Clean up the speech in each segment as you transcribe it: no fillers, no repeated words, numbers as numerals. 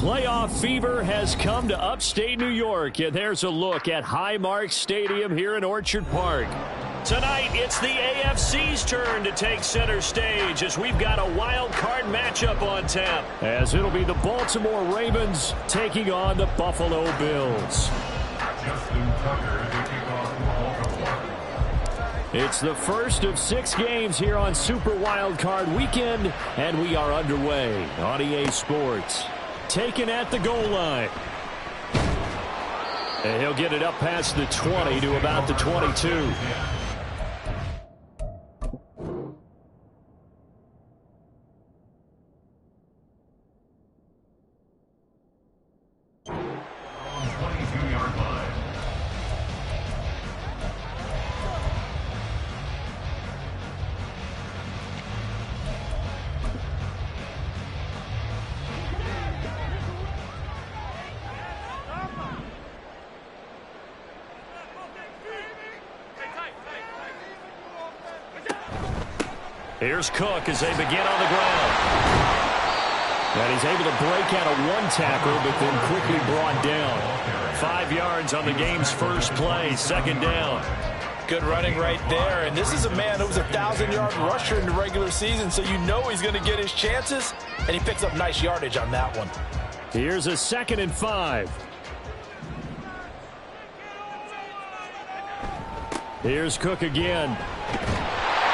Playoff fever has come to upstate New York, and there's a look at Highmark Stadium here in Orchard Park. Tonight, it's the AFC's turn to take center stage as we've got a wild card matchup on tap. As it'll be the Baltimore Ravens taking on the Buffalo Bills. It's the first of 6 games here on Super Wildcard Weekend, and we are underway on EA Sports. Taken at the goal line. And he'll get it up past the 20 to about the 22. Here's Cook as they begin on the ground. And he's able to break out of one tackle, but then quickly brought down. 5 yards on the game's first play, second down. Good running right there. And this is a man who was a 1,000-yard rusher in the regular season, so you know he's going to get his chances. And he picks up nice yardage on that one. Here's a 2nd and 5. Here's Cook again.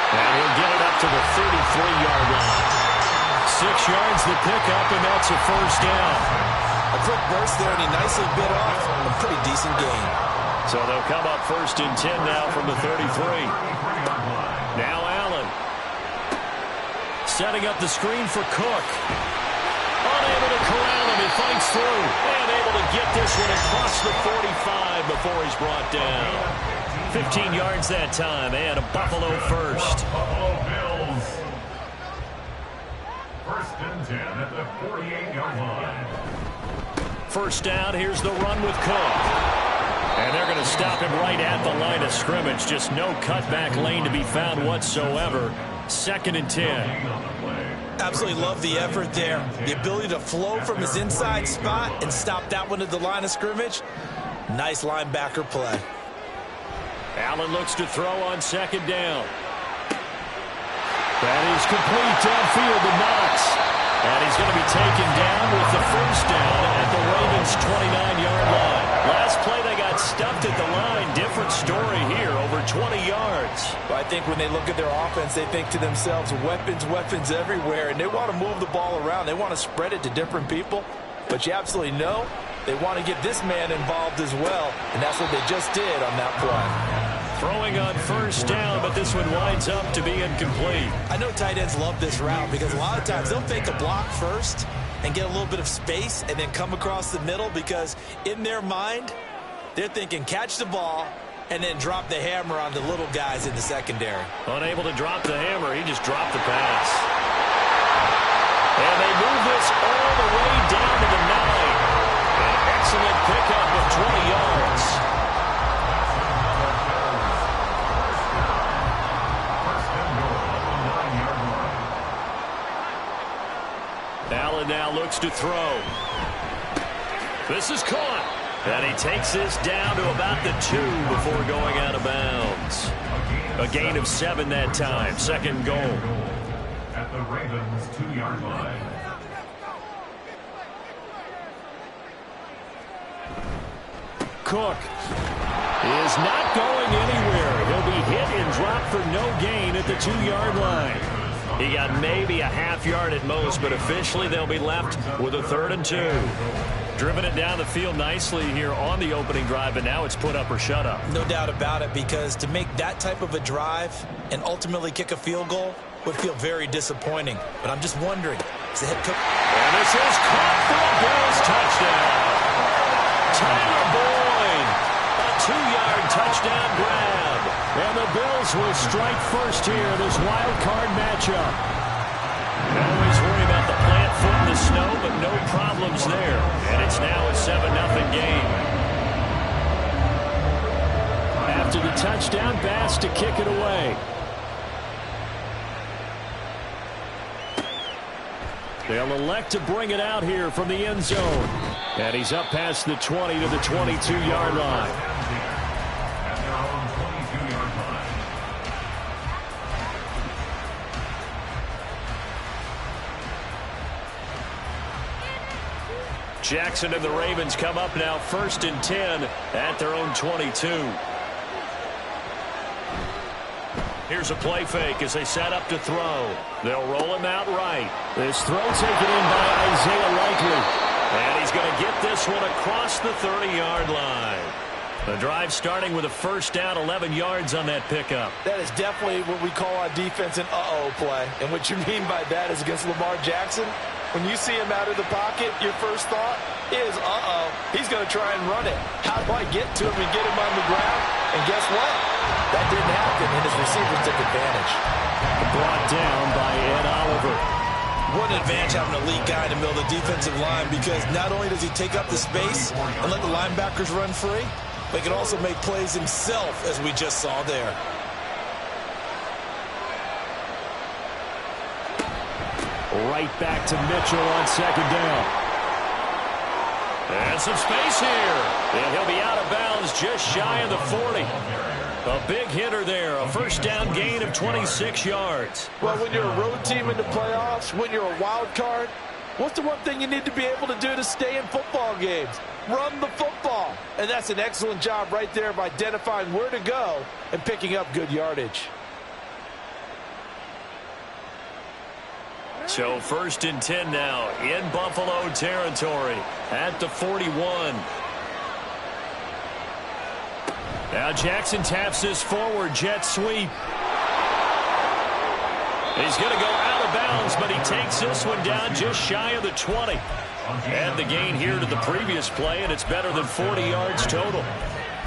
And he'll get it up to the 33-yard line. 6 yards the pickup, and that's a first down. A quick burst there, and he nicely bit off a pretty decent gain. So they'll come up 1st and 10 now from the 33. Now Allen. Setting up the screen for Cook. Unable to corral him. He fights through. And able to get this one across the 45 before he's brought down. 15 yards that time, and a Buffalo first. Buffalo Bills. 1st and 10 at the 48-yard line. First down, here's the run with Cook. And they're going to stop him right at the line of scrimmage. Just no cutback lane to be found whatsoever. 2nd and 10. Absolutely love the effort there. The ability to flow from his inside spot and stop that one at the line of scrimmage. Nice linebacker play. Allen looks to throw on 2nd down. That is complete downfield to Knox. And he's going to be taken down with the first down at the Ravens' 29-yard line. Last play they got stuffed at the line. Different story here, over 20 yards. Well, I think when they look at their offense, they think to themselves, weapons, weapons everywhere. And they want to move the ball around. They want to spread it to different people. But you absolutely know they want to get this man involved as well. And that's what they just did on that play. Throwing on first down, but this one winds up to be incomplete. I know tight ends love this route because a lot of times they'll fake a block first and get a little bit of space and then come across the middle because in their mind, they're thinking catch the ball and then drop the hammer on the little guys in the secondary. Unable to drop the hammer, he just dropped the pass. And they move this all the way down to the 9. An excellent pickup of 20 yards. Allen now looks to throw. This is caught. And he takes this down to about the 2 before going out of bounds. A gain of 7 that time. 2nd goal. At the Ravens' 2-yard line. Cook is not going anywhere. He'll be hit and dropped for no gain at the 2-yard line. He got maybe a half yard at most, but officially they'll be left with a 3rd and 2. Driven it down the field nicely here on the opening drive, and now it's put up or shut up. No doubt about it, because to make that type of a drive and ultimately kick a field goal would feel very disappointing. But I'm just wondering, is the head coach... And this is caught for a Bills touchdown. Tyler Boyd, a 2-yard touchdown grab. And the Bills will strike first here in this wild card matchup. Always worry about the plant foot in the snow, but no problems there. And it's now a 7-0 game. After the touchdown, Bass to kick it away. They'll elect to bring it out here from the end zone. And he's up past the 20 to the 22-yard line. At their own 22-yard line. Jackson and the Ravens come up now 1st and 10 at their own 22. Here's a play fake as they set up to throw. They'll roll him out right. This throw taken in by Isaiah Likely. And he's going to get this one across the 30-yard line. The drive starting with a first down, 11 yards on that pickup. That is definitely what we call on defense an uh-oh play. And what you mean by that is against Lamar Jackson, when you see him out of the pocket, your first thought is, uh-oh, he's going to try and run it. How do I get to him and get him on the ground? And guess what? That didn't happen, and his receivers took advantage. Brought down by Ed Oliver. What an advantage having an elite guy in the middle of the defensive line, because not only does he take up the space and let the linebackers run free, but he can also make plays himself, as we just saw there. Right back to Mitchell on 2nd down. And some space here. And he'll be out of bounds just shy of the 40. A big hitter there. A first down gain of 26 yards. Well, when you're a road team in the playoffs, when you're a wild card, what's the one thing you need to be able to do to stay in football games? Run the football. And that's an excellent job right there of identifying where to go and picking up good yardage. So 1st and 10 now in Buffalo territory at the 41. Now Jackson taps this forward jet sweep. He's going to go out of bounds, but he takes this one down just shy of the 20. And the gain here to the previous play, and it's better than 40 yards total.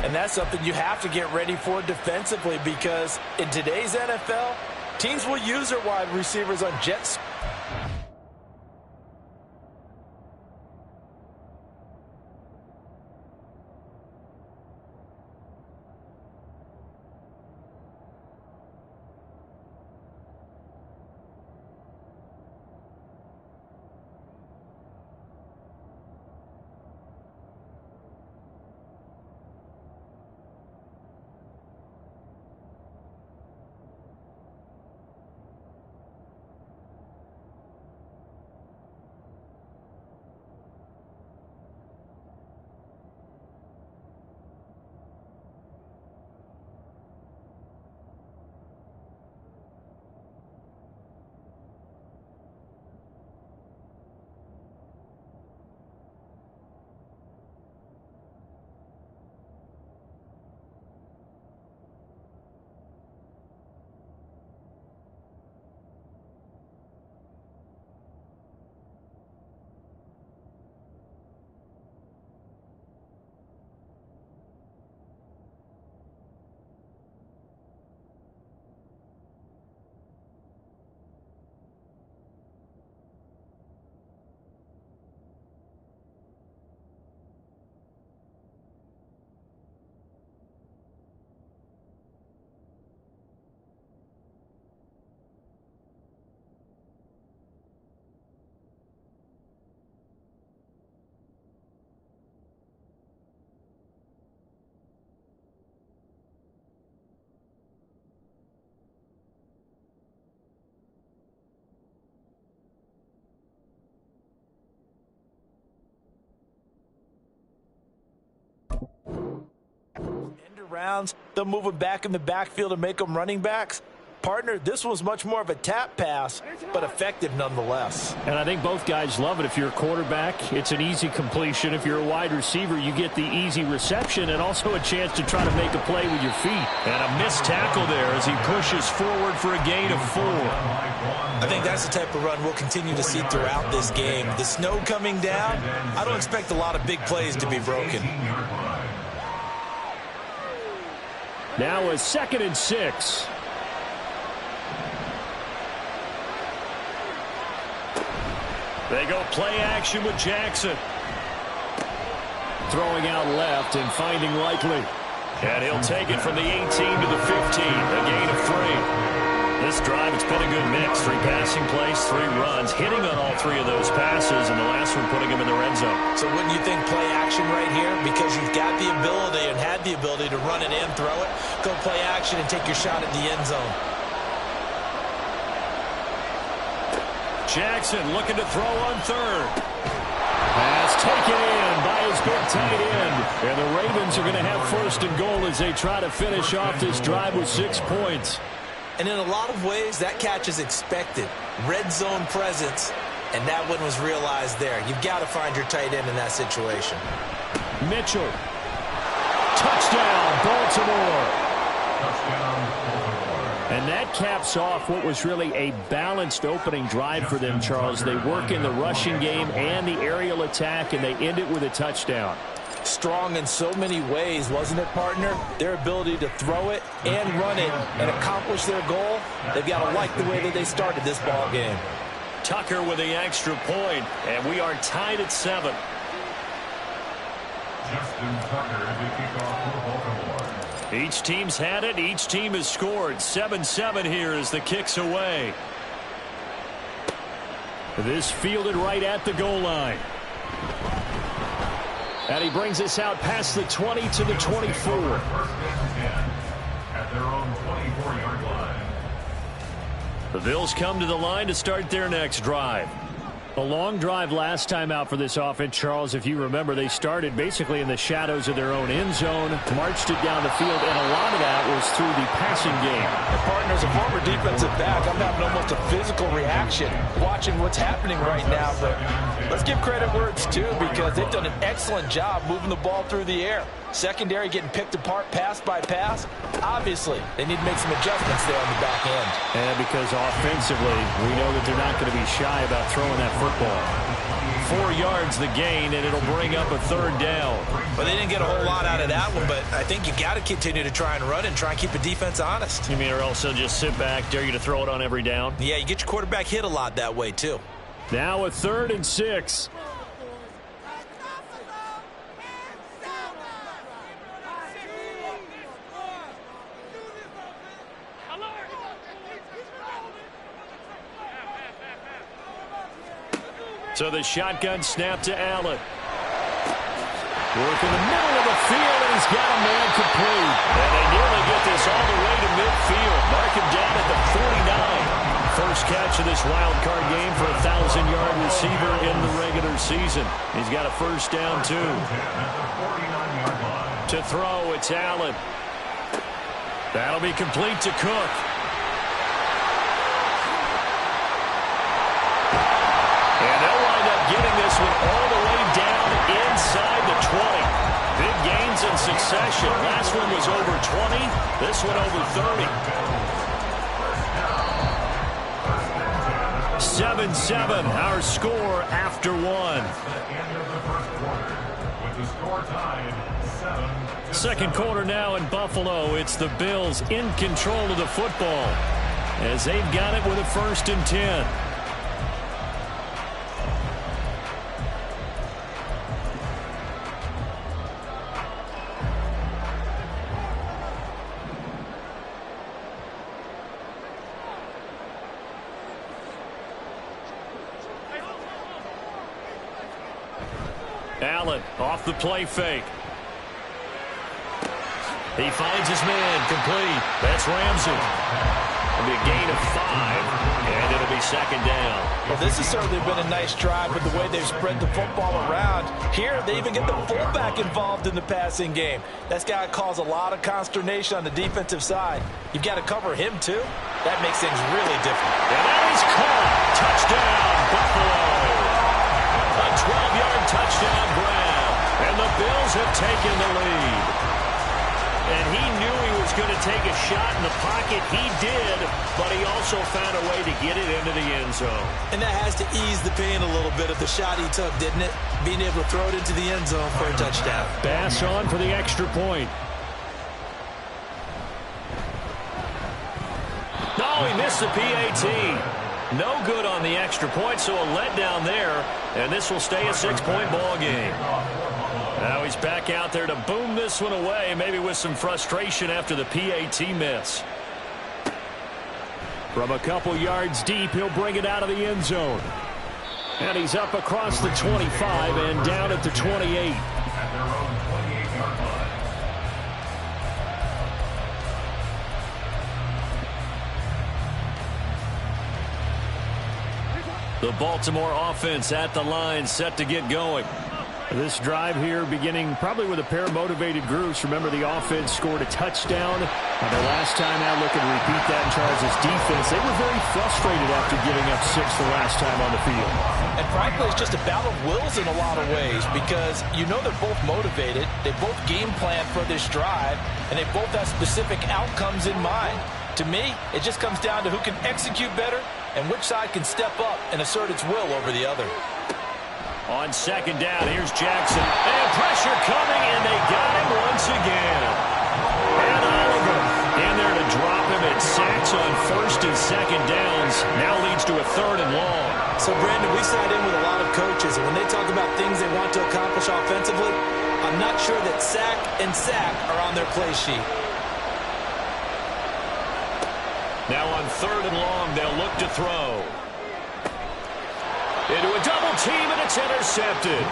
And that's something you have to get ready for defensively, because in today's NFL, teams will use their wide receivers on jet sweep. Rounds, they'll move them back in the backfield and make them running backs. Partner, this was much more of a tap pass, but effective nonetheless. And I think both guys love it. If you're a quarterback, it's an easy completion. If you're a wide receiver, you get the easy reception and also a chance to try to make a play with your feet. And a missed tackle there as he pushes forward for a gain of 4. I think that's the type of run we'll continue to see throughout this game. The snow coming down, I don't expect a lot of big plays to be broken. Now a 2nd and 6. They go play action with Jackson. Throwing out left and finding Likely. And he'll take it from the 18 to the 15, a gain of 3. This drive, it's been a good mix. 3 passing plays, 3 runs, hitting on all 3 of those passes, and the last one putting him in the red zone. So wouldn't you think play action right here? Because you've got the ability and had the ability to run it in, throw it, go play action, and take your shot at the end zone. Jackson looking to throw on third. Pass taken in by his big tight end. And the Ravens are going to have first and goal as they try to finish off this drive with 6 points. And in a lot of ways, that catch is expected. Red zone presence, and that one was realized there. You've got to find your tight end in that situation. Mitchell. Touchdown, Baltimore. And that caps off what was really a balanced opening drive for them, Charles. They work in the rushing game and the aerial attack, and they end it with a touchdown. Strong in so many ways, wasn't it, partner? Their ability to throw it and run it and accomplish their goal, they've got to like the way that they started this ball game. Tucker with the extra point, and we are tied at 7. Justin Tucker, the kickoff for Baltimore. Each team's had it. Each team has scored. 7-7 here as the kick's away. This fielded right at the goal line. And he brings us out past the 20 to the 24. First and 10 at their own 24-yard line. The Bills come to the line to start their next drive. A long drive last time out for this offense, Charles. If you remember, they started basically in the shadows of their own end zone, marched it down the field, and a lot of that was through the passing game. And partners, a former defensive back, I'm having almost a physical reaction watching what's happening right now. But let's give credit where it's due, because they've done an excellent job moving the ball through the air. Secondary getting picked apart pass by pass. Obviously, they need to make some adjustments there on the back end. And because offensively, we know that they're not going to be shy about throwing that football. 4 yards the gain, and it'll bring up a third down. But they didn't get a whole lot out of that one, but I think you got to continue to try and run and try and keep the defense honest. You mean, or also just sit back, dare you to throw it on every down? Yeah, you get your quarterback hit a lot that way, too. Now a 3rd and 6. So the shotgun snap to Allen. Work in the middle of the field, and he's got a man complete. And they nearly get this all the way to midfield. Mark him down at the 49. First catch of this wild card game for a 1,000-yard receiver in the regular season. He's got a first down, too. To throw, it's Allen. That'll be complete to Cook. And they'll wind up getting this one all the way down inside the 20. Big gains in succession. Last one was over 20. This one over 30. 7-7, our score after 1. Second quarter now in Buffalo. It's the Bills in control of the football as they've got it with a 1st and 10. Allen off the play fake. He finds his man complete. That's Ramsey. It'll be a gain of 5, and it'll be 2nd down. Well, this has certainly been a nice drive with the way they've spread the football around. Here, they even get the fullback involved in the passing game. That's got to cause a lot of consternation on the defensive side. You've got to cover him, too. That makes things really different. And that is caught. Touchdown, Buffalo. A 12-yard touchdown grab, and the Bills have taken the lead. And he knew he was going to take a shot in the pocket. He did, but he also found a way to get it into the end zone. And that has to ease the pain a little bit of the shot he took, didn't it? Being able to throw it into the end zone for a touchdown. Bass on for the extra point. No, he missed the PAT. No good on the extra point, so a letdown there, and this will stay a 6-point ball game. Now he's back out there to boom this one away, maybe with some frustration after the PAT miss. From a couple yards deep, he'll bring it out of the end zone. And he's up across the 25 and down at the 28. At their own 28-yard line. The Baltimore offense at the line, set to get going. This drive here beginning probably with a pair of motivated groups. Remember, the offense scored a touchdown. And the last time out, looking to repeat that in Charles' defense. They were very frustrated after giving up 6 the last time on the field. And frankly, it's just a battle of wills in a lot of ways because you know they're both motivated. They both game plan for this drive, and they both have specific outcomes in mind. To me, it just comes down to who can execute better and which side can step up and assert its will over the other. On second down, here's Jackson. And pressure coming, and they got him once again. And Oliver in there to drop him at sacks on first and second downs. Now leads to a 3rd and long. So, Brandon, we sat in with a lot of coaches, and when they talk about things they want to accomplish offensively, I'm not sure that sack and sack are on their play sheet. Now on 3rd and long, they'll look to throw. Into a double team, and it's intercepted.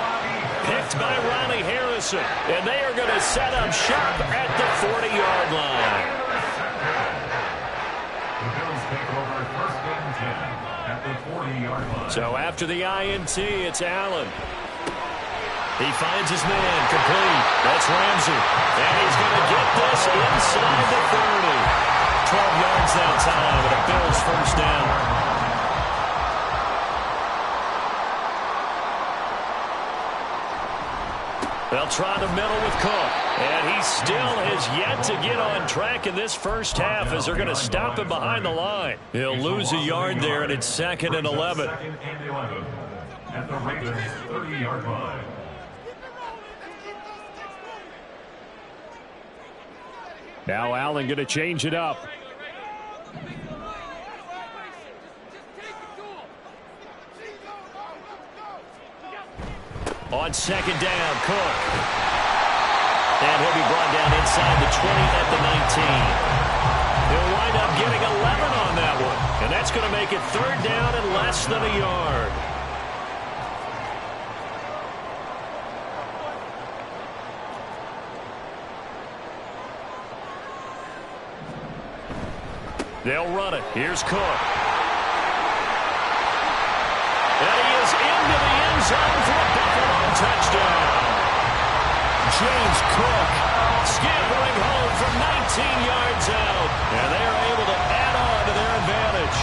Picked by Ronnie Harrison. And they are going to set up shop at the 40-yard line. The Bills take over 1st and 10 at the 40-yard line. So after the INT, it's Allen. He finds his man, complete. That's Ramsey. And he's going to get this inside the 30. 12 yards that time, and a Bills first down. They'll try the middle with Cook. And he still has yet to get on track in this first half as they're going to stop him behind the line. He'll lose a yard there, and it's 2nd and 11. 2nd and 11 at the Ravens' 30-yard line. Now Allen going to change it up. On second down, Cook. And he'll be brought down inside the 20 at the 19. He'll wind up getting 11 on that one. And that's going to make it 3rd down and less than a yard. They'll run it. Here's Cook. And he is into the end zone for a Buffalo touchdown. James Cook scampering home from 19 yards out. And they are able to add on to their advantage.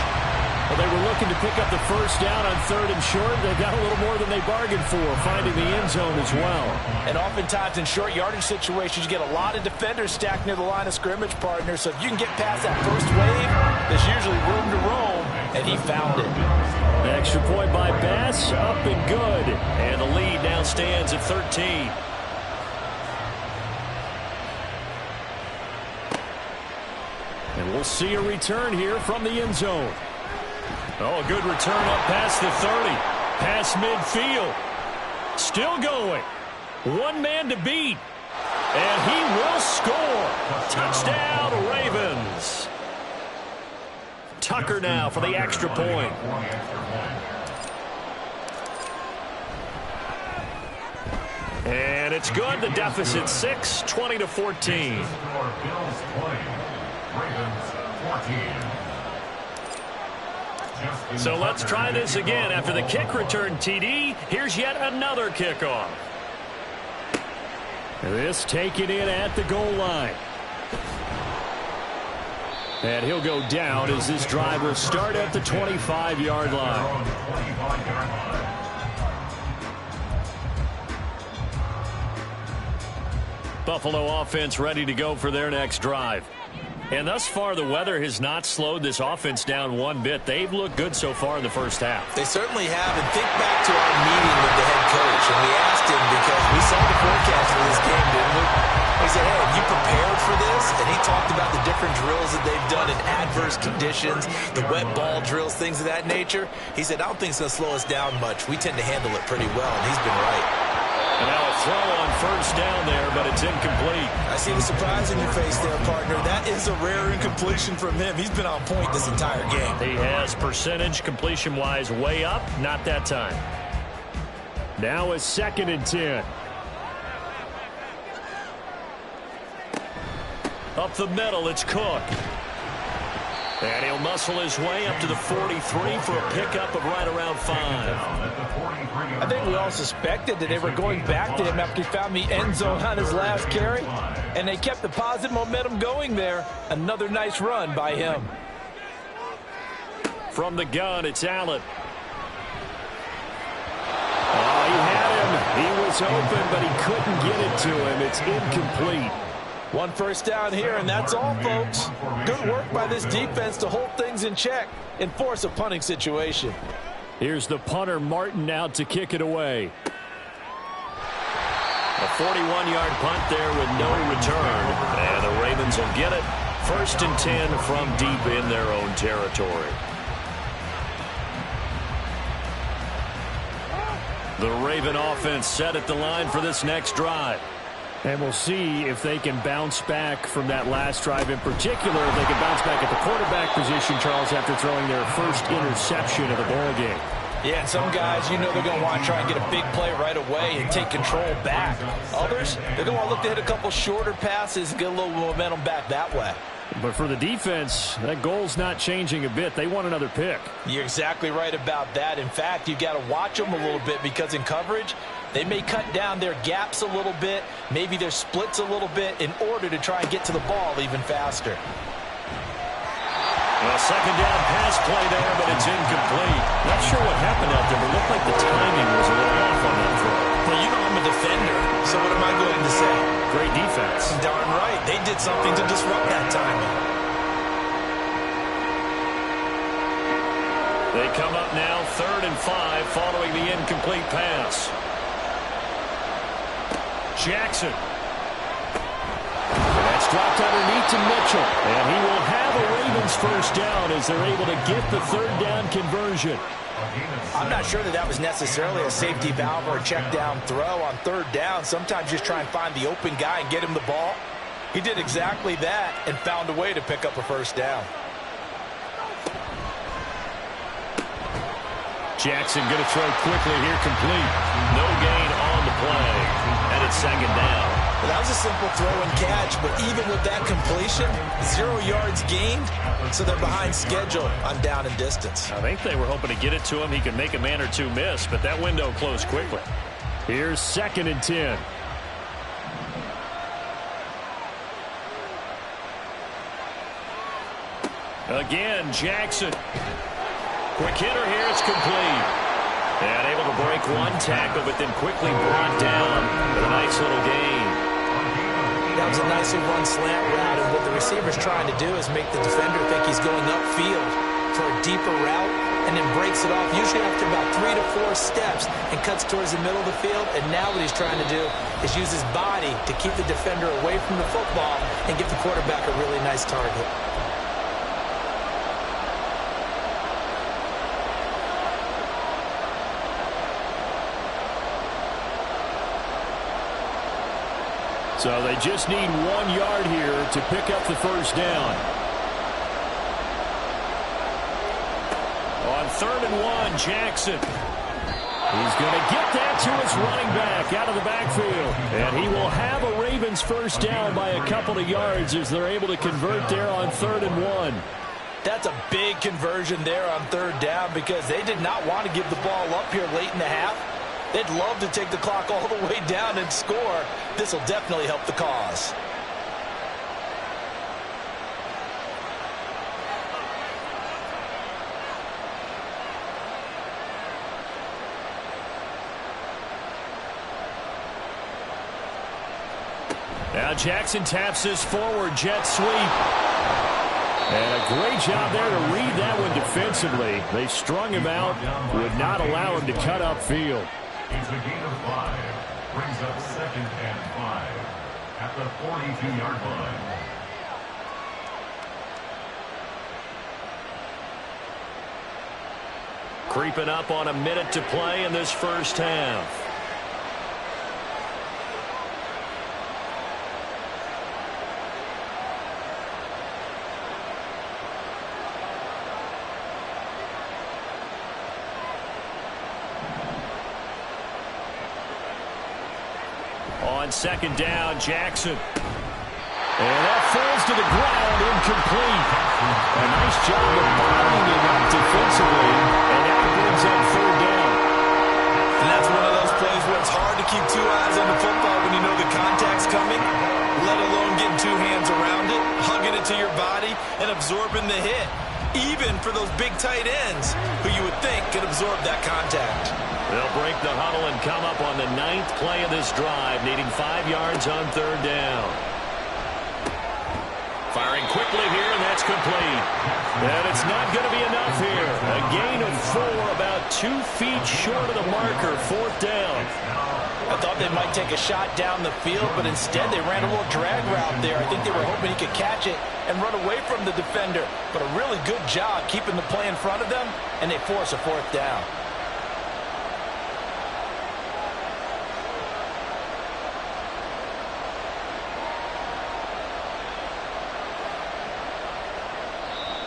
Well, they were looking to pick up the first down on 3rd and short. They got a little more than they bargained for, finding the end zone as well. And oftentimes in short yardage situations, you get a lot of defenders stacked near the line of scrimmage, partner. So if you can get past that first wave, there's usually room to roam, and he found it. Extra point by Bass, up and good. And the lead now stands at 13. And we'll see a return here from the end zone. Oh, a good return up past the 30. Past midfield. Still going. One man to beat. And he will score. Touchdown, Ravens. Tucker now for the extra point. And it's good. The deficit 6, 20-14. Bills 20, Ravens 14. So let's try this again. After the kick return TD, here's yet another kickoff. This taken in at the goal line. And he'll go down as this drive will start at the 25-yard line. Buffalo offense ready to go for their next drive. And thus far, the weather has not slowed this offense down one bit. They've looked good so far in the first half. They certainly have. And think back to our meeting with the head coach. And we asked him because we saw the forecast for this game, didn't we? He said, hey, have you prepared for this? And he talked about the different drills that they've done in adverse conditions, the wet ball drills, things of that nature. He said, I don't think it's going to slow us down much. We tend to handle it pretty well, and he's been right. And now a throw on first down there, but it's incomplete. I see the surprise in your face there, partner. That is a rare incompletion from him. He's been on point this entire game. He has percentage completion-wise way up, not that time. Now a 2nd and 10. Up the middle, it's Cook. And he'll muscle his way up to the 43 for a pickup of right around 5. I think we all suspected that they were going back to him after he found the end zone on his last carry. And they kept the positive momentum going there. Another nice run by him. From the gun, it's Allen. Oh, he had him. He was open, but he couldn't get it to him. It's incomplete. 1 first down here, and that's all, folks. Good work by this defense to hold things in check and force a punting situation. Here's the punter, Martin, out to kick it away. A 41-yard punt there with no return. And the Ravens will get it. 1st and 10 from deep in their own territory. The Raven offense set at the line for this next drive. And we'll see if they can bounce back from that last drive in particular. If they can bounce back at the quarterback position, Charles, after throwing their first interception of the ball game. Yeah, and some guys, you know they're going to want to try and get a big play right away and take control back. Others, they're going to want to look to hit a couple shorter passes and get a little momentum back that way. But for the defense, that goal's not changing a bit. They want another pick. You're exactly right about that. In fact, you've got to watch them a little bit because in coverage, they may cut down their gaps a little bit, maybe their splits a little bit in order to try and get to the ball even faster. A 2nd down pass play there, but it's incomplete. Not sure what happened out there, but it looked like the timing was a little off on that throw. Well, you know I'm a defender, so what am I going to say? Great defense. Darn right. They did something to disrupt that timing. They come up now 3rd and 5 following the incomplete pass. Jackson. That's dropped underneath to Mitchell. And he will have a Ravens first down as they're able to get the 3rd down conversion. I'm not sure that was necessarily a safety valve or a check down throw on 3rd down. Sometimes just try and find the open guy and get him the ball. He did exactly that and found a way to pick up a first down. Jackson going to throw quickly here, complete. No gain on the play. And it's 2nd down. Well, that was a simple throw and catch, but even with that completion, 0 yards gained, so they're behind schedule on down and distance. I think they were hoping to get it to him. He could make a man or two miss, but that window closed quickly. Here's 2nd and 10. Again, Jackson. Quick hitter here, it's complete. And able to break 1 tackle, but then quickly brought down with a nice little gain. That was a nicely run slant route, and what the receiver's trying to do is make the defender think he's going upfield for a deeper route, and then breaks it off, usually after about 3 to 4 steps, and cuts towards the middle of the field. And now what he's trying to do is use his body to keep the defender away from the football and give the quarterback a really nice target. So they just need 1 yard here to pick up the first down. On 3rd and 1, Jackson. He's going to get that to his running back out of the backfield. And he will have a Ravens first down by a couple of yards as they're able to convert there on 3rd and 1. That's a big conversion there on 3rd down because they did not want to give the ball up here late in the half. They'd love to take the clock all the way down and score. This will definitely help the cause. Now Jackson taps this forward jet sweep. And a great job there to read that one defensively. They strung him out, would not allow him to cut upfield. It's a gain of 5. Brings up 2nd and 5 at the 42-yard line. Creeping up on a minute to play in this first half. on second down, Jackson. And that falls to the ground, incomplete. A nice job of bottling it up defensively, and that brings up third down. And that's one of those plays where it's hard to keep two eyes on the football when you know the contact's coming, let alone getting two hands around it, hugging it to your body, and absorbing the hit, even for those big tight ends who you would think could absorb that contact. They'll break the huddle and come up on the 9th play of this drive, needing 5 yards on third down. Firing quickly here, and that's complete. And it's not going to be enough here. A gain of 4, about 2 feet short of the marker, 4th down. I thought they might take a shot down the field, but instead they ran a little drag route there. I think they were hoping he could catch it and run away from the defender. But a really good job keeping the play in front of them, and they force a 4th down.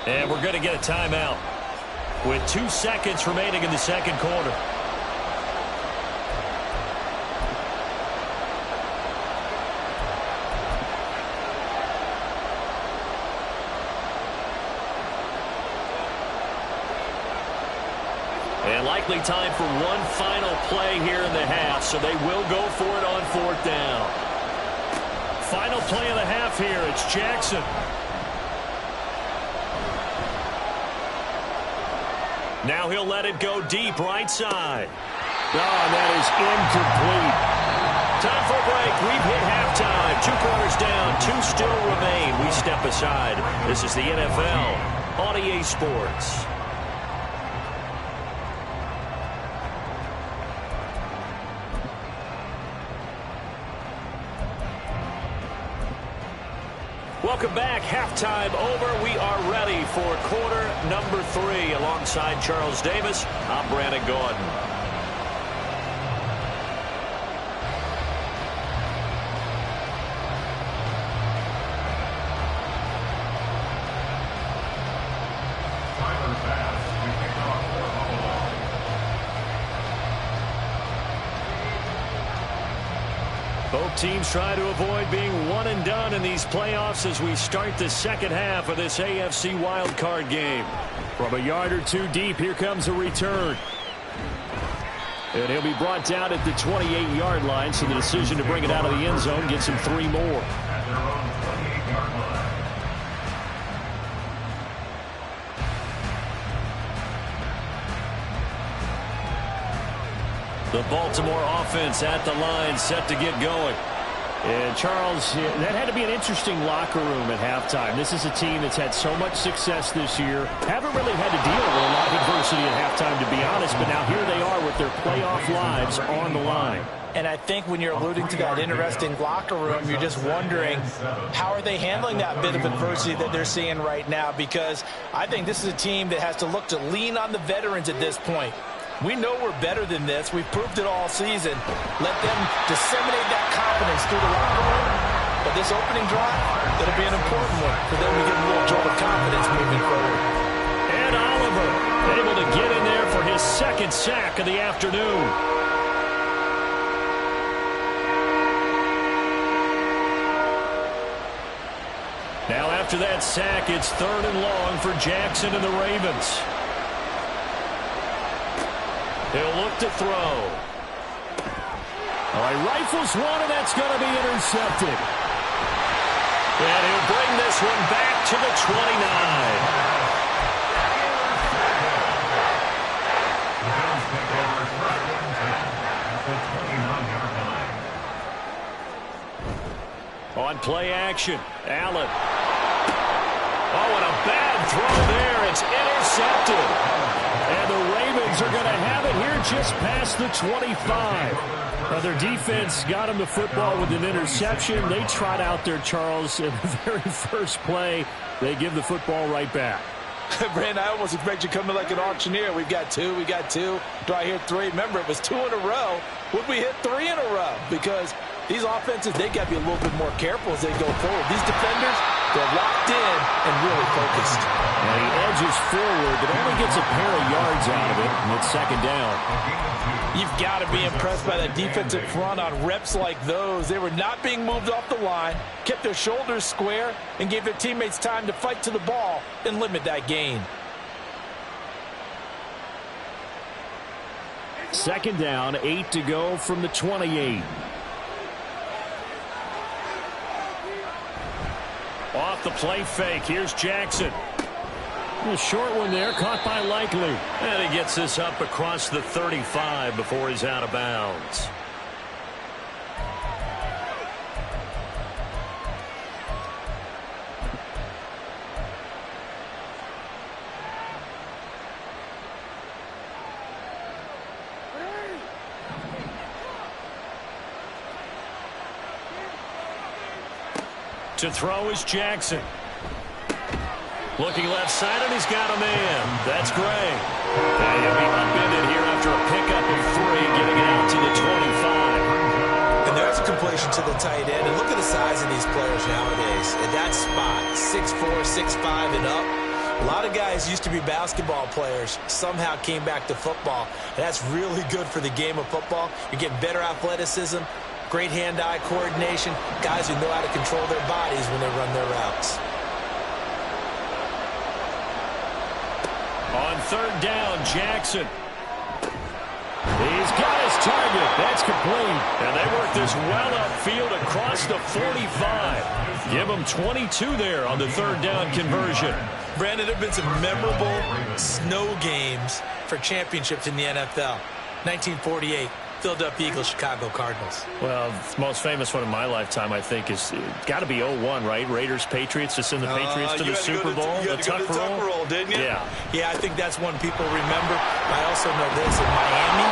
And we're going to get a timeout with 2 seconds remaining in the second quarter. And likely time for one final play here in the half, so they will go for it on 4th down. Final play of the half here. It's Jackson. Now he'll let it go deep right side. Oh, that is incomplete. Time for a break. We've hit halftime. 2 quarters down. 2 still remain. We step aside. This is the NFL on EA Sports. Welcome back. Halftime over. We are ready for quarter number 3. Alongside Charles Davis, I'm Brandon Gordon. Both teams try to avoid being one and done in these playoffs as we start the second half of this AFC Wildcard game. From a yard or 2 deep, here comes a return. And he'll be brought down at the 28-yard line, so the decision to bring it out of the end zone gets him 3 more. The Baltimore offense at the line, set to get going. And Charles, that had to be an interesting locker room at halftime. This is a team that's had so much success this year. Haven't really had to deal with a lot of adversity at halftime, to be honest. But now here they are with their playoff lives on the line. And I think when you're alluding to that interesting locker room, you're just wondering, how are they handling that bit of adversity that they're seeing right now? Because I think this is a team that has to look to lean on the veterans at this point. We know we're better than this. We've proved it all season. Let them disseminate that confidence through the locker room. But this opening drive, it'll be an important one for them to get a little jolt of confidence moving forward. And Oliver able to get in there for his 2nd sack of the afternoon. Now after that sack, it's 3rd and long for Jackson and the Ravens. He'll look to throw. All right, rifles one, and that's going to be intercepted. And he'll bring this one back to the 29. On play action, Allen. Oh, and a bad throw there. It's intercepted. And the Ravens are going to have it here just past the 25. Their defense got them the football with an interception. They trot out there, Charles, in the very first play. They give the football right back. Brandon, I almost expect you coming like an auctioneer. We've got 2, we got 2. Do I hear 3? Remember, it was 2 in a row. Would we hit 3 in a row? Because these offenses, they got to be a little bit more careful as they go forward. These defenders, they're locked in and really focused. And he edges forward, but only gets a pair of yards out of it, and it's second down. You've got to be impressed by that defensive front on reps like those. They were not being moved off the line, kept their shoulders square, and gave their teammates time to fight to the ball and limit that gain. Second down, 8 to go from the 28. Off the play fake, here's Jackson. A short one there, caught by Likely. And he gets this up across the 35 before he's out of bounds. To throw is Jackson. Looking left side, and he's got a man. That's Gray. And he'll be upended here after a pickup of 3, getting it out to the 25. And there's a completion to the tight end. And look at the size of these players nowadays. At that spot, 6'4", 6'5", and up. A lot of guys used to be basketball players, somehow came back to football. And that's really good for the game of football. You're getting better athleticism, great hand-eye coordination, guys who know how to control their bodies when they run their routes. On third down, Jackson. He's got his target. That's complete. And they work this well upfield across the 45. Give them 22 there on the third down conversion. Brandon, there have been some memorable snow games for championships in the NFL. 1948. Philadelphia Eagles, Chicago Cardinals. Well, the most famous one in my lifetime, I think, is got to be 01, right? Raiders, Patriots, to send the Patriots to the Super Bowl. You had to go to the Tuck roll, didn't you? Yeah. Yeah, I think that's one people remember. I also know this. In Miami,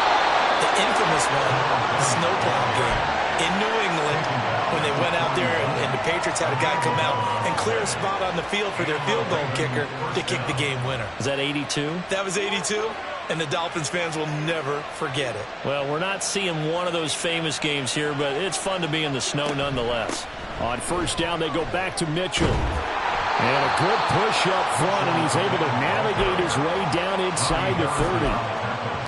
the infamous one, the snowplow game. In New England, when they went out there and the Patriots had a guy come out and clear a spot on the field for their field goal kicker to kick the game winner. Is that 82? That was 82. And the Dolphins fans will never forget it. Well, we're not seeing one of those famous games here, but it's fun to be in the snow nonetheless. On first down, they go back to Mitchell. And a good push up front, and he's able to navigate his way down inside the 30.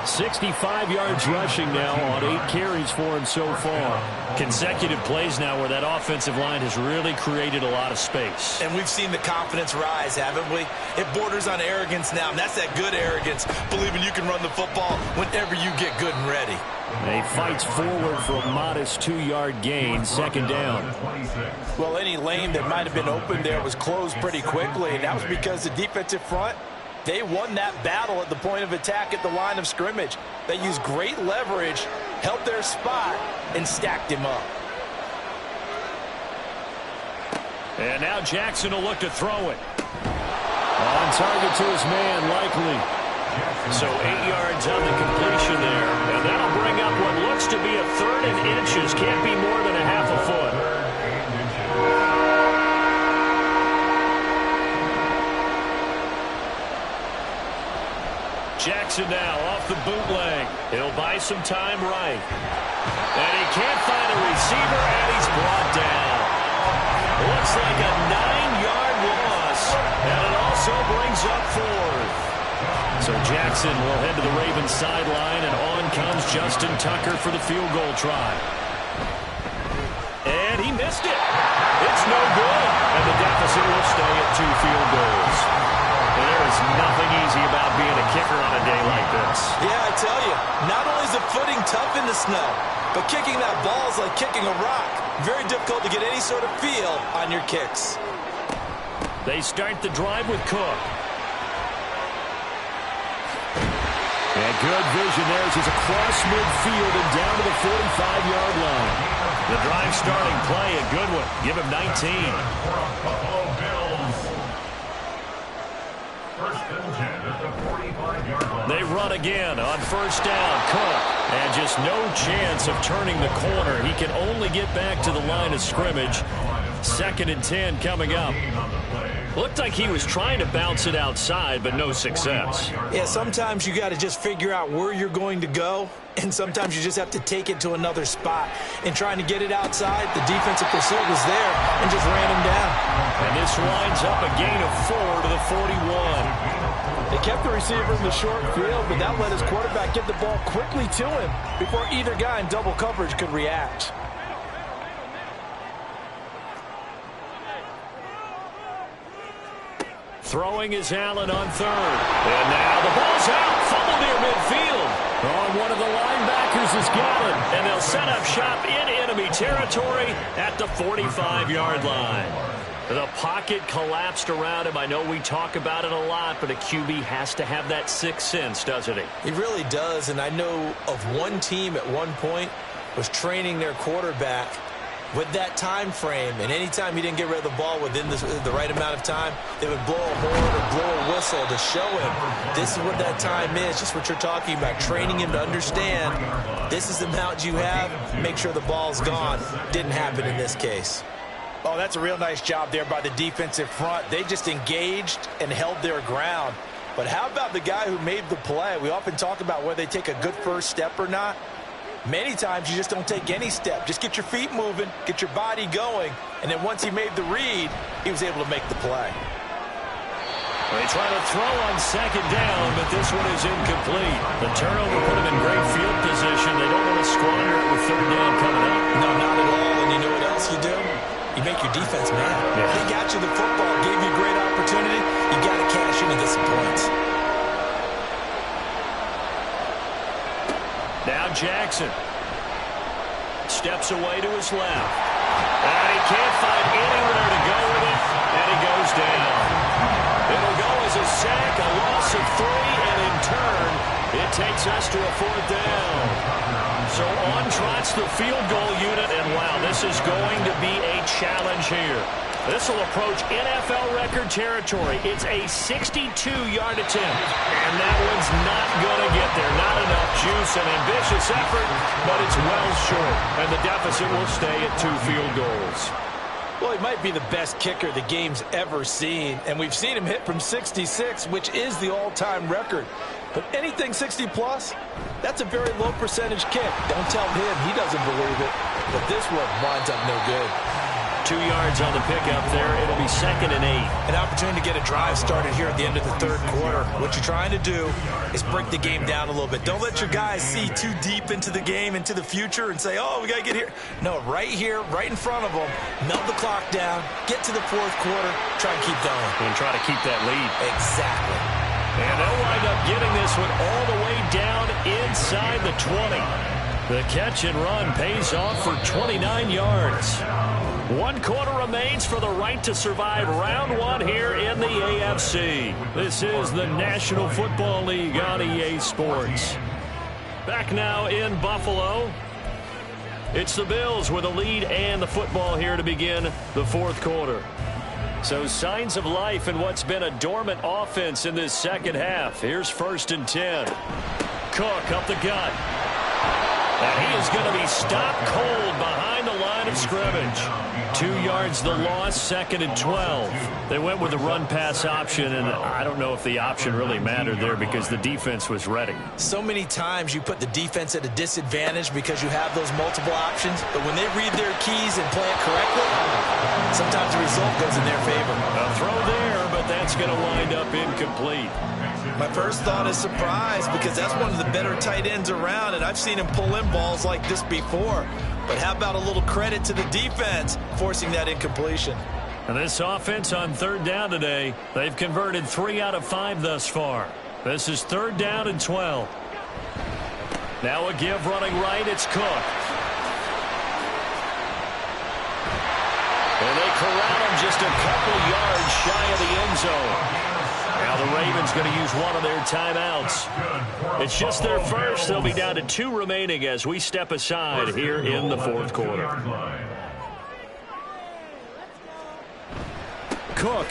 65 yards rushing now on 8 carries for him so far. Consecutive plays now where that offensive line has really created a lot of space. And we've seen the confidence rise, haven't we? It borders on arrogance now, and that's that good arrogance, believing you can run the football whenever you get good and ready. And he fights forward for a modest 2-yard gain, second down. Well, any lane that might have been open there was closed pretty quickly, and that was because the defensive front, they won that battle at the point of attack at the line of scrimmage. They used great leverage, held their spot, and stacked him up. And now Jackson will look to throw it. On target to his man, Likely. So 8 yards on the completion there. And that'll bring up what looks to be a 3rd and inches. Can't be more than a half a foot. Jackson now off the bootleg. He'll buy some time right. And he can't find a receiver, and he's brought down. Looks like a 9-yard loss, and it also brings up 4th. So Jackson will head to the Ravens sideline, and on comes Justin Tucker for the field goal try. And he missed it. It's no good, and the deficit will stay at 2 field goals. There is nothing easy about being a kicker on a day like this. Yeah, I tell you, not only is the footing tough in the snow, but kicking that ball is like kicking a rock. Very difficult to get any sort of feel on your kicks. They start the drive with Cook. And good vision there as he's across midfield and down to the 45-yard line. The drive starting play, a good one. Give him 19. They run again on first down. Cook. And just no chance of turning the corner. He can only get back to the line of scrimmage. 2nd and 10 coming up. Looked like he was trying to bounce it outside, but no success. Yeah, sometimes you got to just figure out where you're going to go, and sometimes you just have to take it to another spot. And trying to get it outside, the defensive pursuit was there and just ran him down. And this winds up a gain of 4 to the 41. They kept the receiver in the short field, but that let his quarterback get the ball quickly to him before either guy in double coverage could react. Throwing is Allen on third. And now the ball's out. Fumble near midfield. On one of the linebackers is Gallen. And they'll set up shop in enemy territory at the 45-yard line. The pocket collapsed around him. I know we talk about it a lot, but a QB has to have that sixth sense, doesn't he? He really does, and I know of one team at one point was training their quarterback with that time frame, and anytime he didn't get rid of the ball within the right amount of time, they would blow a horn or blow a whistle to show him this is what that time is, just what you're talking about, training him to understand this is the amount you have, make sure the ball's gone. Didn't happen in this case. Oh, that's a real nice job there by the defensive front. They just engaged and held their ground. But how about the guy who made the play? We often talk about whether they take a good first step or not. Many times you just don't take any step. Just get your feet moving, get your body going, and then once he made the read, he was able to make the play. They try to throw on second down, but this one is incomplete. The turnover put him in great field position. They don't want to squander it with third down coming up. No, not at all. And you know what else you do? You make your defense mad. Yeah. They got you the football, gave you a great opportunity. You got to cash in and get some points. Now Jackson steps away to his left. And he can't find anywhere to go with it, and he goes down. It'll go as a sack, a loss of 3, and in turn, it takes us to a fourth down. So on trots the field goal unit, and wow, this is going to be a challenge here. This will approach NFL record territory. It's a 62-yard attempt, and that one's not going to get there. Not enough juice, an ambitious effort, but it's well short, and the deficit will stay at 2 field goals. Well, he might be the best kicker the game's ever seen, and we've seen him hit from 66, which is the all-time record. But anything 60-plus, that's a very low percentage kick. Don't tell him he doesn't believe it, but this one winds up no good. 2 yards on the pickup there. It'll be 2nd and 8. An opportunity to get a drive started here at the end of the third quarter. What you're trying to do is break the game down a little bit. Don't let your guys see too deep into the game, into the future, and say, oh, we got to get here. No, right here, right in front of them, melt the clock down, get to the fourth quarter, try and keep going. And try to keep that lead. Exactly. And they'll wind up getting this one all the way down inside the 20. The catch and run pays off for 29 yards. 1 quarter remains for the right to survive round 1 here in the AFC. This is the National Football League on EA Sports. Back now in Buffalo. It's the Bills with a lead and the football here to begin the fourth quarter. So signs of life in what's been a dormant offense in this second half. Here's 1st and 10. Cook up the gut. And he is going to be stopped cold behind the line of scrimmage. 2 yards the loss, 2nd and 12. They went with the run-pass option, and I don't know if the option really mattered there because the defense was ready. So many times you put the defense at a disadvantage because you have those multiple options, but when they read their keys and play it correctly, sometimes the result goes in their favor. A throw there, but that's going to wind up incomplete. My first thought is surprise because that's one of the better tight ends around, and I've seen him pull in balls like this before. But how about a little credit to the defense forcing that incompletion? And this offense on 3rd down today, they've converted 3 out of 5 thus far. This is 3rd down and 12. Now a give running right, it's Cook. And they corral him just a couple yards shy of the end zone. Now the Ravens going to use one of their timeouts. It's just their first. They'll be down to 2 remaining as we step aside here in the fourth quarter. Cook.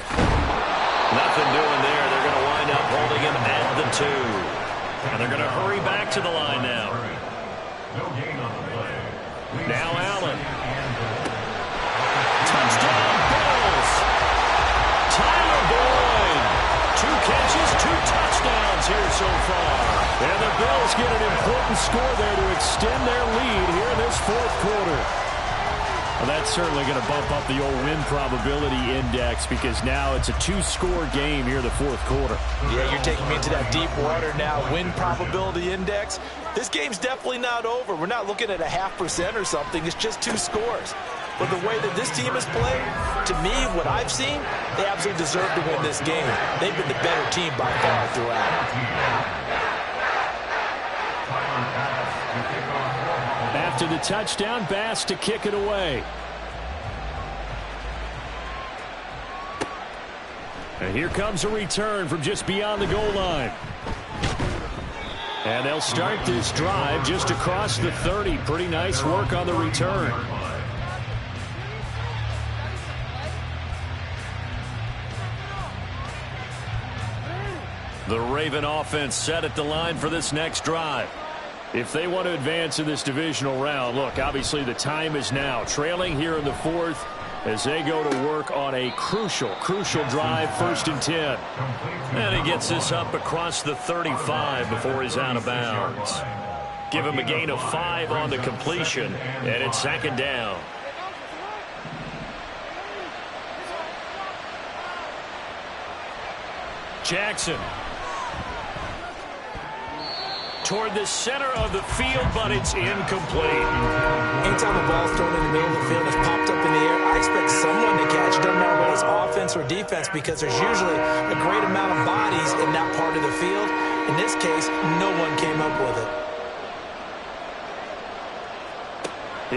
Nothing doing there. They're going to wind up holding him at the 2. And they're going to hurry back to the line now. Now Allen. Touchdown Bills. Tyler Boyd. 2 catches, 2 touchdowns here so far. And the Bills get an important score there to extend their lead here in this fourth quarter. Well, that's certainly going to bump up the old win probability index because now it's a two-score game here in the fourth quarter. Yeah, you're taking me into that deep water now. Win probability index. This game's definitely not over. We're not looking at a 0.5% or something. It's just 2 scores. But the way that this team has played, to me, what I've seen, they absolutely deserve to win this game. They've been the better team by far throughout. After the touchdown, Bass to kick it away. And here comes a return from just beyond the goal line. And they'll start this drive just across the 30. Pretty nice work on the return. The Raven offense set at the line for this next drive. If they want to advance in this divisional round, look, obviously the time is now. Trailing here in the fourth as they go to work on a crucial drive, 1st and 10. And he gets this up across the 35 before he's out of bounds. Give him a gain of 5 on the completion, and it's 2nd down. Jackson. Toward the center of the field, but it's incomplete. Anytime the ball's thrown in the middle of the field, it's popped up in the air, I expect someone to catch it. Doesn't matter whether it's offense or defense, because there's usually a great amount of bodies in that part of the field. In this case, no one came up with it.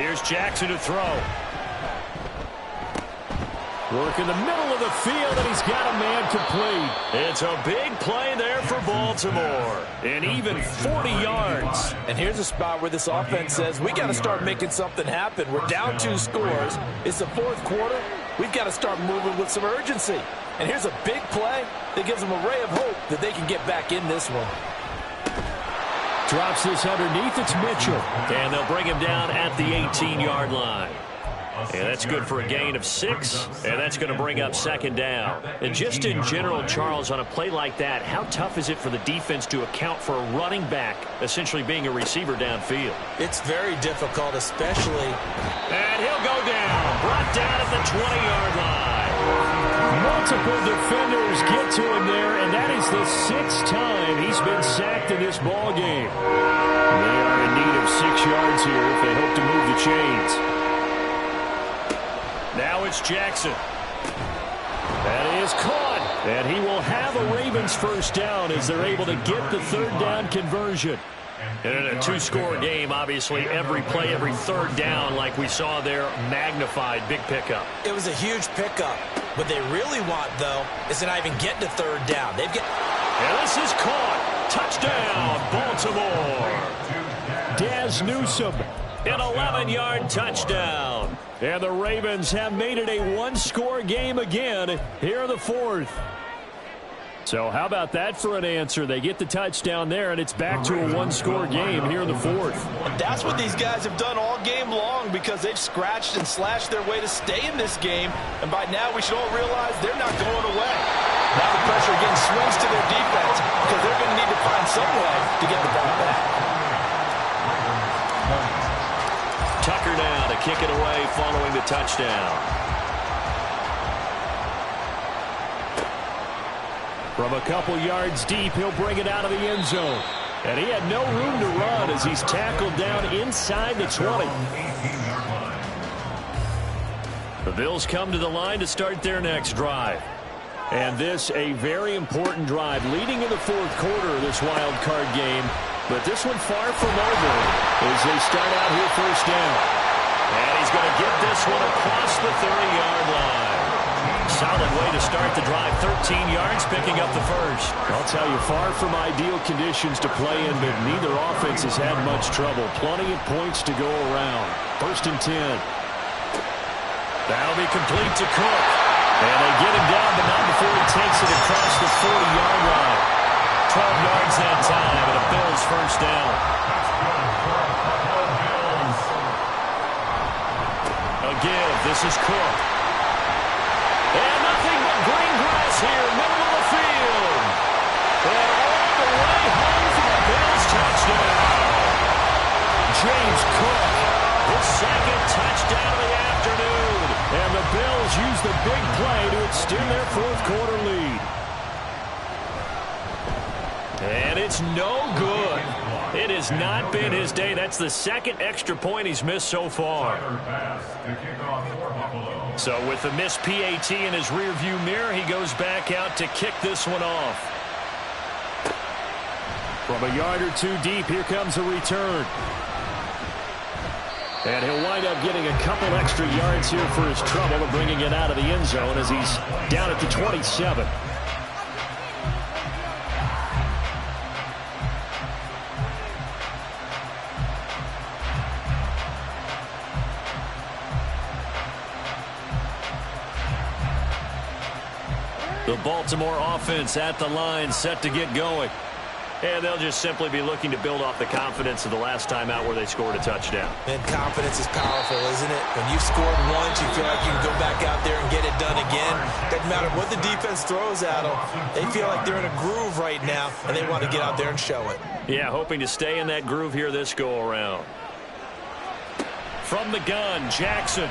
Here's Jackson to throw. Work in the middle of the field, and he's got a man complete. It's a big play there for Baltimore. And even 40 yards. And here's a spot where this offense says, we got to start making something happen. We're down 2 scores. It's the 4th quarter. We've got to start moving with some urgency. And here's a big play that gives them a ray of hope that they can get back in this one. Drops this underneath. It's Mitchell. And they'll bring him down at the 18-yard line. And that's good for a gain of 6, and that's going to bring up 2nd down. And just in general, Charles, on a play like that, how tough is it for the defense to account for a running back essentially being a receiver downfield? It's very difficult, especially. And he'll go down, brought down at the 20-yard line. Multiple defenders get to him there, and that is the 6th time he's been sacked in this ball game. They are in need of 6 yards here if they hope to move the chains. Now it's Jackson. That is caught. And he will have a Ravens 1st down as they're able to get the 3rd down conversion. And in a 2-score game, obviously, every play, every 3rd down, like we saw there, magnified, big pickup. It was a huge pickup. What they really want, though, is to not even get to 3rd down. And this is caught. Touchdown, Baltimore. Daz Newsome. An 11-yard touchdown. And the Ravens have made it a 1-score game again here in the 4th. So how about that for an answer? They get the touchdown there, and it's back to a 1-score game here in the 4th. And that's what these guys have done all game long because they've scratched and slashed their way to stay in this game. And by now we should all realize they're not going away. Now the pressure again swings to their defense because they're going to need to find some way to get the ball back. Tucker now to kick it away following the touchdown. From a couple yards deep, he'll bring it out of the end zone. And he had no room to run as he's tackled down inside the 20. The Bills come to the line to start their next drive. And this a very important drive leading in the 4th quarter of this wild card game. But this one far from over as they start out here 1st down. And he's going to get this one across the 30-yard line. Solid way to start the drive. 13 yards, picking up the 1st. I'll tell you, far from ideal conditions to play in, but neither offense has had much trouble. Plenty of points to go around. 1st and 10. That'll be complete to Cook. And they get him down, but not before he takes it across the 40-yard line. 12 yards that time, and a Bills 1st down. Again, this is Cook. And nothing but green grass here, middle of the field. And all the way home for the Bills touchdown. James Cook, his 2nd touchdown of the afternoon. it's no good. It has not been his day. That's the second extra point he's missed so far. So with the missed PAT in his rearview mirror, he goes back out to kick this one off. From a yard or two deep, here comes a return. And he'll wind up getting a couple extra yards here for his trouble and bringing it out of the end zone as he's down at the 27. The Baltimore offense at the line, set to get going. And they'll just simply be looking to build off the confidence of the last time out where they scored a touchdown. And confidence is powerful, isn't it? When you've scored once, you feel like you can go back out there and get it done again. Doesn't matter what the defense throws at them. They feel like they're in a groove right now, and they want to get out there and show it. Yeah, hoping to stay in that groove here this go-around. From the gun, Jackson.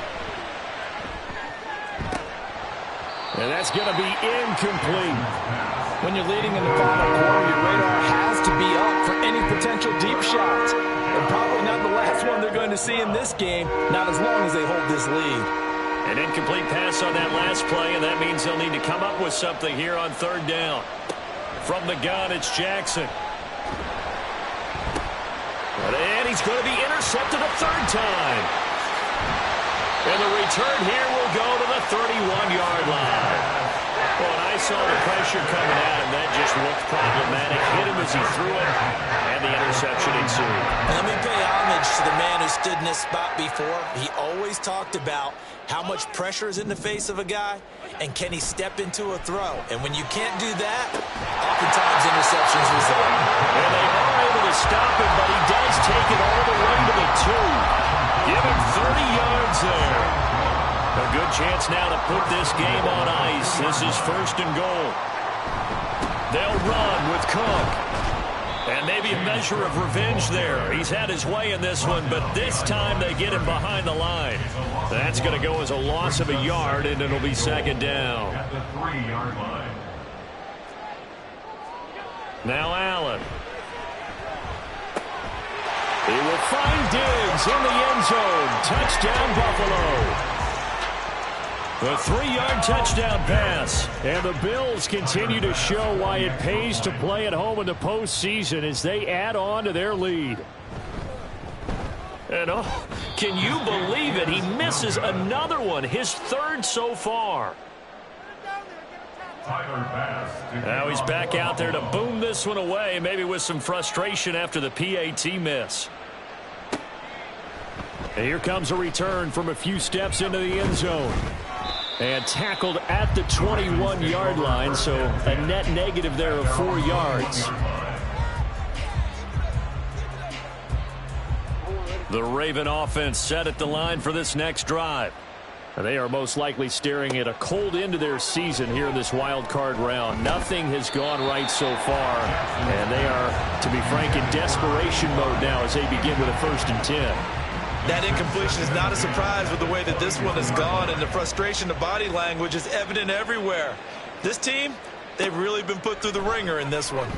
And that's going to be incomplete. When you're leading in the final quarter, your radar has to be up for any potential deep shots. And probably not the last one they're going to see in this game, not as long as they hold this lead. An incomplete pass on that last play, and that means they'll need to come up with something here on third down. From the gun, it's Jackson. And he's going to be intercepted a third time. And the return here will go to the 31-yard line. Well, when I saw the pressure coming at him, that just looked problematic. Hit him as he threw it, and the interception ensued. Let me pay homage to the man who stood in this spot before. He always talked about how much pressure is in the face of a guy, and can he step into a throw. And when you can't do that, oftentimes interceptions result. And they are able to stop him, but he does take it all the way to the 2. Give him 30 yards there. A good chance now to put this game on ice. This is first and goal. They'll run with Cook. And maybe a measure of revenge there. He's had his way in this one, but this time they get him behind the line. That's going to go as a loss of a yard, and it'll be second down. At the 3-yard line. Now Allen. He will find Diggs in the end zone. Touchdown, Buffalo. A 3-yard touchdown pass. And the Bills continue to show why it pays to play at home in the postseason as they add on to their lead. And oh, can you believe it? He misses another one, his third so far. Now he's back out there to boom this one away, maybe with some frustration after the PAT miss. And here comes a return from a few steps into the end zone. And tackled at the 21-yard line, so a net negative there of 4 yards. The Raven offense set at the line for this next drive. And they are most likely staring at a cold end to their season here in this wild card round. Nothing has gone right so far, and they are, to be frank, in desperation mode now as they begin with a 1st and 10. That incompletion is not a surprise with the way that this one has gone, and the frustration, the body language is evident everywhere. This team, they've really been put through the ringer in this one.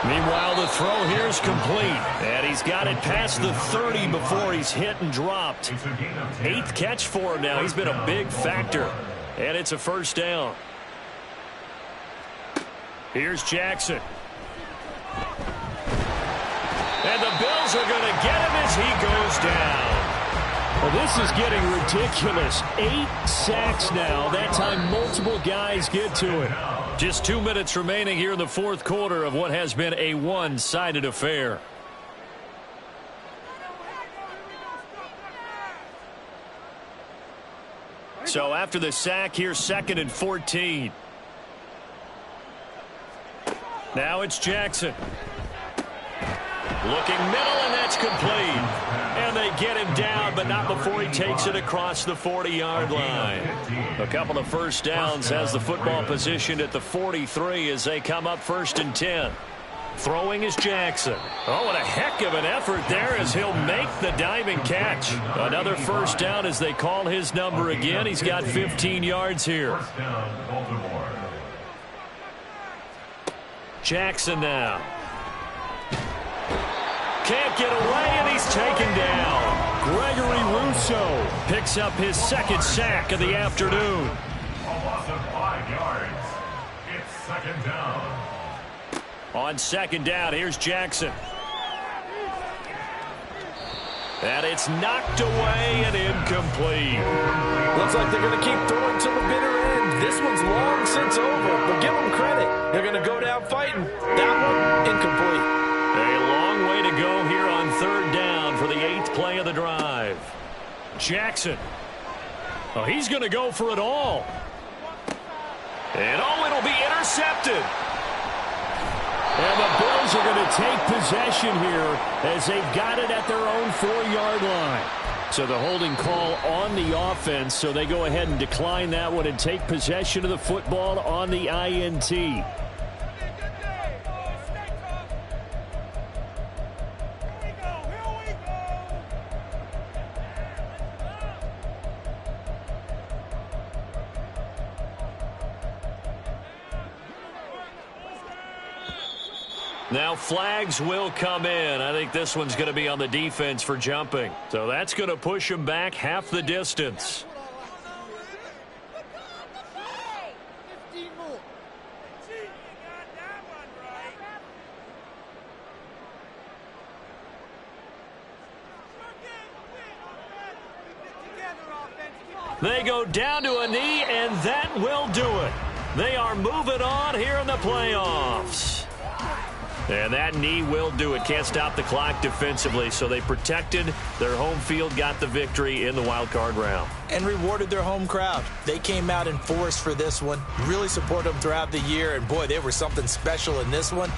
Meanwhile, the throw here is complete, and he's got it past the 30 before he's hit and dropped. 8th catch for him now. He's been a big factor, and it's a first down. Here's Jackson. And the Bills are going to get him as he goes down. Well, this is getting ridiculous. 8 sacks now. That time multiple guys get to it. Just 2 minutes remaining here in the fourth quarter of what has been a one-sided affair. So after the sack here, 2nd and 14. Now it's Jackson. Looking middle, and that's complete. And they get him down, but not before he takes it across the 40-yard line. A couple of first downs has the football positioned at the 43 as they come up 1st and 10. Throwing is Jackson. Oh, what a heck of an effort there as he'll make the diving catch. Another first down as they call his number again. He's got 15 yards here. Jackson now. Can't get away, and he's taken down. Gregory Rousseau picks up his second sack of the afternoon. A loss of 5 yards. It's second down. On second down, here's Jackson. And it's knocked away and incomplete. Looks like they're going to keep throwing till the bitter end. This one's long since over, but give them credit. They're going to go down fighting. That one, incomplete. A long way to go here on third down for the 8th play of the drive. Jackson. Oh, he's going to go for it all. And it'll be intercepted. And the Bills are going to take possession here as they've got it at their own 4-yard line. So the holding call on the offense, so they go ahead and decline that one and take possession of the football on the INT. Now flags will come in. I think this one's going to be on the defense for jumping. So that's going to push him back half the distance. They go down to a knee, and that will do it. They are moving on here in the playoffs. And that knee will do it. Can't stop the clock defensively, so they protected their home field, got the victory in the wild card round. And rewarded their home crowd. They came out in force for this one, really supported them throughout the year, and boy, they were something special in this one.